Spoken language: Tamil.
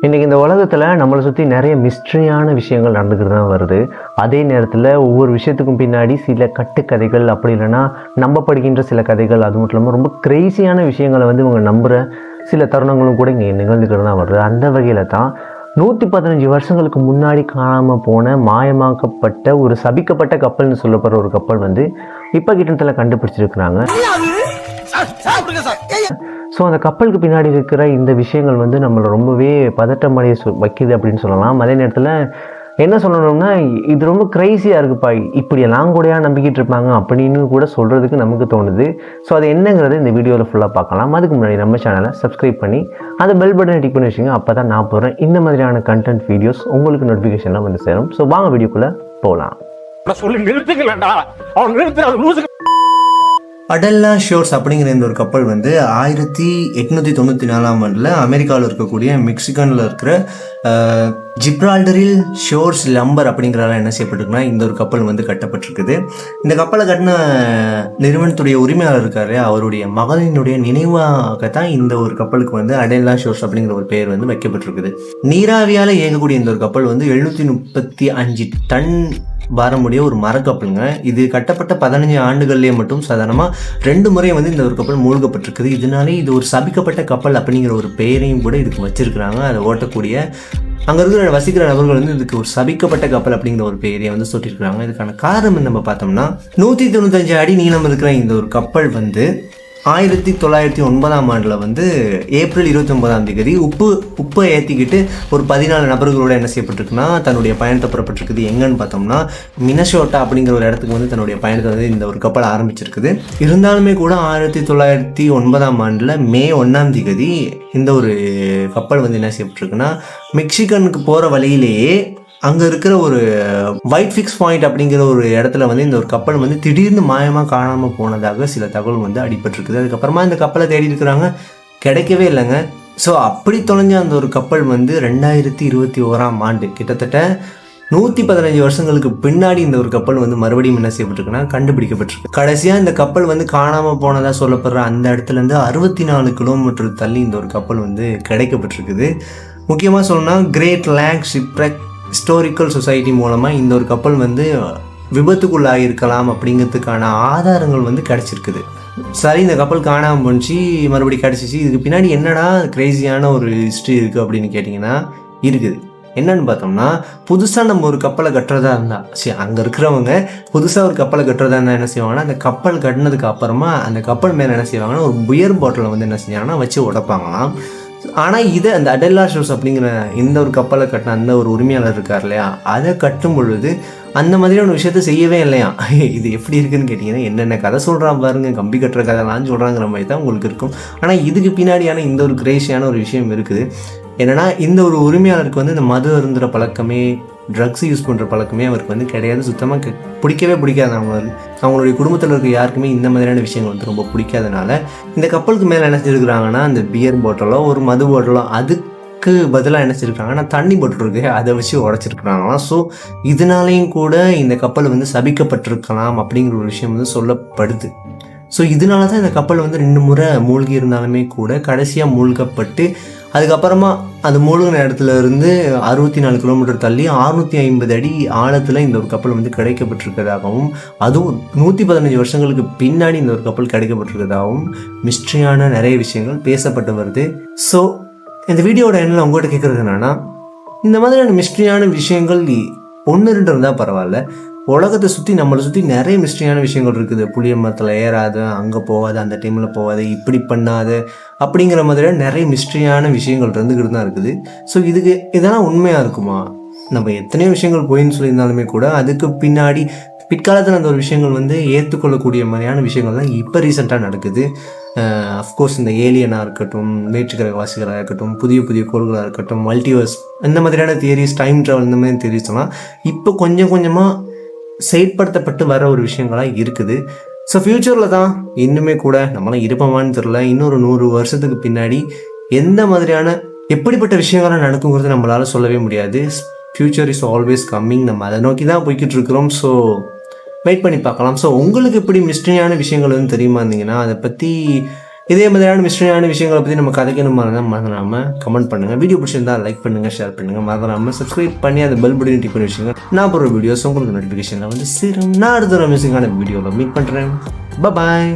இன்றைக்கி இந்த உலகத்தில் நம்மளை சுற்றி நிறைய மிஸ்ட்ரியான விஷயங்கள் நடந்துக்கிட்டு தான் வருது. அதே நேரத்தில் ஒவ்வொரு விஷயத்துக்கும் பின்னாடி சில கட்டுக்கதைகள், அப்படி இல்லைன்னா நம்ம படிக்கின்ற சில கதைகள், அது மட்டும் இல்லாமல் ரொம்ப கிரேசியான விஷயங்களை இவங்க நம்புகிற சில தருணங்களும் கூட இங்கே நிகழ்ந்துக்கிட்டு தான் வருது. அந்த வகையில் தான் 115 வருஷங்களுக்கு முன்னாடி காணாமல் போன மாயமாக்கப்பட்ட ஒரு சபிக்கப்பட்ட கப்பல்னு சொல்லப்படுற ஒரு கப்பல் இப்போ கிட்டத்தில் கண்டுபிடிச்சிருக்கிறாங்க. ஸோ அந்த கப்பலுக்கு பின்னாடி இருக்கிற இந்த விஷயங்கள் நம்மளை ரொம்பவே பதட்டமடைய வைக்கிது அப்படின்னு சொல்லலாம். அதே நேரத்தில் என்ன சொல்லணும்னா, இது ரொம்ப க்ரைஸியாக இருக்குப்பா, இப்படியெல்லாம் கூடயா நம்பிக்கிட்டு இருப்பாங்க அப்படின்னு கூட சொல்கிறதுக்கு நமக்கு தோணுது. ஸோ அது என்னங்கிறது இந்த வீடியோவில் ஃபுல்லாக பார்க்கலாம். அதுக்கு முன்னாடி நம்ம சேனலை சப்ஸ்கிரைப் பண்ணி அந்த பெல் பட்டனை டிக் பண்ணி வச்சுங்க. அப்போ தான் நான் போடுறேன் இந்த மாதிரியான கண்டென்ட் வீடியோஸ் உங்களுக்கு நோட்டிஃபிகேஷன்லாம் சேரும். ஸோ வாங்க வீடியோக்குள்ளே போகலாம். அடெல்லா ஷோர்ஸ் அப்படிங்கிற இந்த ஒரு கப்பல் 1894ஆம் ஆண்டில் அமெரிக்காவில் இருக்கக்கூடிய மெக்சிகனில் இருக்கிற ஜிப்ரால்டரில் ஷோர்ஸ் லம்பர் அப்படிங்கிறதால என்ன செய்யப்பட்டிருக்குன்னா இந்த ஒரு கப்பல் கட்டப்பட்டிருக்குது. இந்த கப்பலை கட்டின நிறுவனத்துடைய உரிமையாளர் இருக்காரு, அவருடைய மகனினுடைய நினைவாகத்தான் இந்த ஒரு கப்பலுக்கு அடெல்லா ஷோர்ஸ் அப்படிங்கிற ஒரு பெயர் வைக்கப்பட்டிருக்குது. நீராவியால் இயங்கக்கூடிய இந்த ஒரு கப்பல் 735 டன் பாரமுடைய ஒரு மரக்கப்பலுங்க. இது கட்டப்பட்ட 15 ஆண்டுகள்லேயே மட்டும் சாதாரணமாக 2 முறை இந்த ஒரு கப்பல் மூழ்கப்பட்டிருக்குது. இதனாலே இது ஒரு சபிக்கப்பட்ட கப்பல் அப்படிங்கிற ஒரு பெயரையும் கூட இதுக்கு வச்சிருக்கிறாங்க. அதை ஓட்டக்கூடிய அங்கே இருக்கிற வசிக்கிற நபர்கள் இதுக்கு ஒரு சபிக்கப்பட்ட கப்பல் அப்படிங்கிற ஒரு பெயரையை சொல்லியிருக்கிறாங்க. இதுக்கான காரணம் நம்ம பார்த்தோம்னா 195 அடி நீளம் இருக்கிற இந்த ஒரு கப்பல் 1909ஆம் ஆண்டில் ஏப்ரல் 29ஆம் தேதி உப்பை ஏற்றிக்கிட்டு ஒரு 14 நபர்களோட என்ன செய்யப்பட்டிருக்குன்னா தன்னுடைய பயணத்தை புறப்பட்டிருக்குது. எங்கன்னு பார்த்தோம்னா மினசோட்டா அப்படிங்கிற ஒரு இடத்துக்கு தன்னுடைய பயணத்தை இந்த ஒரு கப்பல் ஆரம்பிச்சிருக்குது. இருந்தாலுமே கூட 1909ஆம் ஆண்டில் மே 1ஆம் தேதி இந்த ஒரு கப்பல் என்ன செய்யப்பட்டிருக்குன்னா மெக்சிகனுக்கு போகிற வழியிலேயே அங்கே இருக்கிற ஒரு ஒயிட் ஃபிக்ஸ் பாயிண்ட் அப்படிங்கிற ஒரு இடத்துல இந்த ஒரு கப்பல் திடீர்னு மாயமாக காணாமல் போனதாக சில தகவல் அடிபட்டிருக்குது. அதுக்கப்புறமா இந்த கப்பலை தேடி இருக்கிறாங்க, கிடைக்கவே இல்லைங்க. ஸோ அப்படி தொலைஞ்ச அந்த ஒரு கப்பல் 2021ஆம் ஆண்டு கிட்டத்தட்ட 115 வருஷங்களுக்கு பின்னாடி இந்த ஒரு கப்பல் மறுபடியும் என்ன செய்யப்பட்டிருக்குன்னா கண்டுபிடிக்கப்பட்டிருக்கு. கடைசியாக இந்த கப்பல் காணாமல் போனதாக சொல்லப்படுற அந்த இடத்துலேருந்து 64 கிலோமீட்டர் தள்ளி இந்த ஒரு கப்பல் கிடைக்கப்பட்டிருக்குது. முக்கியமாக சொல்லணும்னா great lake shipwreck historical society மூலமாக இந்த ஒரு கப்பல் விபத்துக்குள்ளாகிருக்கலாம் அப்படிங்கிறதுக்கான ஆதாரங்கள் கிடச்சிருக்குது. சரி, இந்த கப்பல் காணாமல் போச்சு, மறுபடியும் கிடச்சிச்சு. இதுக்கு பின்னாடி என்னடா கிரேசியான ஒரு ஹிஸ்ட்ரி இருக்குது அப்படின்னு கேட்டிங்கன்னா இருக்குது. என்னன்னு பார்த்தோம்னா, புதுசாக நம்ம ஒரு கப்பலை கட்டுறதா இருந்தால் அங்கே இருக்கிறவங்க புதுசாக ஒரு கப்பலை கட்டுறதா இருந்தால் என்ன செய்வாங்கன்னா, அந்த கப்பல் கட்டினதுக்கு அப்புறமா அந்த கப்பல் மேலே என்ன செய்வாங்கன்னா ஒரு பியர் பாட்டிலை என்ன செஞ்சாங்கன்னா வச்சு உடைப்பாங்களாம். ஆனால் இதை அந்த அடெல்லா ஷோர்ஸ் அப்படிங்கிற இந்த ஒரு கப்பலை கட்டின அந்த ஒரு உரிமையாளர் இருக்கார் இல்லையா, அதை கட்டும் பொழுது அந்த மாதிரியான விஷயத்த செய்யவே இல்லையா. இது எப்படி இருக்குன்னு கேட்டிங்கன்னா, என்னென்ன கதை சொல்கிறான் பாருங்க, கம்பி கட்டுற கதைலாம் சொல்கிறாங்கிற மாதிரி தான் உங்களுக்கு இருக்கும். ஆனால் இதுக்கு பின்னாடியான இந்த ஒரு கிரேசியான ஒரு விஷயம் இருக்குது. என்னென்னா, இந்த ஒரு உரிமையாளருக்கு இந்த மது அருந்துற பழக்கமே, ட்ரக்ஸ் யூஸ் பண்ணுற பழக்கமே அவருக்கு கிடையாது. சுத்தமாக பிடிக்கவே பிடிக்காது. அவங்களுடைய குடும்பத்தில் இருக்க யாருக்குமே இந்த மாதிரியான விஷயங்கள் ரொம்ப பிடிக்காதனால இந்த கப்பலுக்கு மேலே என்ன செஞ்சுருக்குறாங்கன்னா அந்த பியர் பாட்டிலோ ஒரு மது பாட்டிலோ அதுக்கு பதிலாக என்ன செஞ்சுருக்காங்கன்னா தண்ணி பாட்டில் இருக்கு, அதை வச்சு உடச்சிருக்கிறாங்களாம். ஸோ இதனாலேயும் கூட இந்த கப்பல் சபிக்கப்பட்டிருக்கலாம் அப்படிங்கிற ஒரு விஷயம் சொல்லப்படுது. ஸோ இதனால தான் இந்த கப்பல் 2 முறை மூழ்கி இருந்தாலுமே கூட கடைசியாக மூழ்கப்பட்டு அதுக்கப்புறமா அது மூழ்கின இடத்துல இருந்து 64 கிலோமீட்டர் தள்ளி 650 அடி ஆழத்தில் இந்த ஒரு கப்பல் கிடைக்கப்பட்டிருக்கிறதாகவும், அதுவும் 115 வருஷங்களுக்கு பின்னாடி இந்த ஒரு கப்பல் கிடைக்கப்பட்டிருக்கிறதாகவும் மிஸ்ட்ரியான நிறைய விஷயங்கள் பேசப்பட்டு வருது. ஸோ இந்த வீடியோட எண்ணில் உங்கள்கிட்ட கேட்குறது என்னென்னா, இந்த மாதிரியான மிஸ்ட்ரியான விஷயங்கள் 1-2 இருந்தால் பரவாயில்ல, உலகத்தை சுற்றி நம்மளை சுற்றி நிறைய மிஸ்ட்ரியான விஷயங்கள் இருக்குது. புளிய மரத்தில் ஏறாது, அங்கே போகாது, அந்த டைமில் போகாது, இப்படி பண்ணாது அப்படிங்கிற மாதிரியான நிறைய மிஸ்ட்ரியான விஷயங்கள் இருந்துக்கிட்டு தான் இருக்குது. ஸோ இதெல்லாம் உண்மையாக இருக்குமா? நம்ம எத்தனையோ விஷயங்கள் போயின்னு சொல்லியிருந்தாலுமே கூட அதுக்கு பின்னாடி பிற்காலத்தில் அந்த ஒரு விஷயங்கள் ஏற்றுக்கொள்ளக்கூடிய மாதிரியான விஷயங்கள் தான் இப்போ ரீசெண்டாக நடக்குது. அஃப்கோர்ஸ் இந்த ஏலியனாக இருக்கட்டும், வேற்றுக்கிரகவாசிகளாக இருக்கட்டும், புதிய புதிய கோள்களாக இருக்கட்டும், மல்டிவர்ஸ், இந்த மாதிரியான தியரிஸ், டைம் ட்ராவல், இந்த மாதிரி தியரிஸ்லாம் இப்போ கொஞ்சம் கொஞ்சமாக செயற்படுத்தப்பட்டு வர ஒரு விஷயங்களாக இருக்குது. ஸோ ஃப்யூச்சரில் தான் இன்னுமே கூட நம்மளாம் இருப்போமான்னு தெரில. இன்னொரு 100 வருஷத்துக்கு பின்னாடி எந்த மாதிரியான எப்படிப்பட்ட விஷயங்கள்லாம் நடக்குங்கிறது நம்மளால் சொல்லவே முடியாது. Future is always coming. நம்ம அதை நோக்கி தான் போய்கிட்டு இருக்கிறோம். ஸோ வெயிட் பண்ணி பார்க்கலாம். ஸோ உங்களுக்கு எப்படி மிஸ்ட்ரியான விஷயங்கள் தெரியுமா இருந்தீங்கன்னா அதை பற்றி இதே மாதிரியான மிஸ்டரியான விஷயங்களை பற்றி நம்ம கதைக்கணும் மறந்துடாமல் கமெண்ட் பண்ணுங்கள். வீடியோ பிடிச்சிருந்தா லைக் பண்ணுங்கள், ஷேர் பண்ணுங்கள். மறந்துடாமல் சப்ஸ்கிரைப் பண்ணி அந்த பெல் பட்டன் டிக் பண்ணி வச்சுங்க. நான் போகிற வீடியோஸ் உங்களுக்கு நோட்டிஃபிகேஷனில் வந்து சேரும். நான் அடுத்த மியூசிக்கான வீடியோவில் மீட் பண்ணுறேன். பாய்.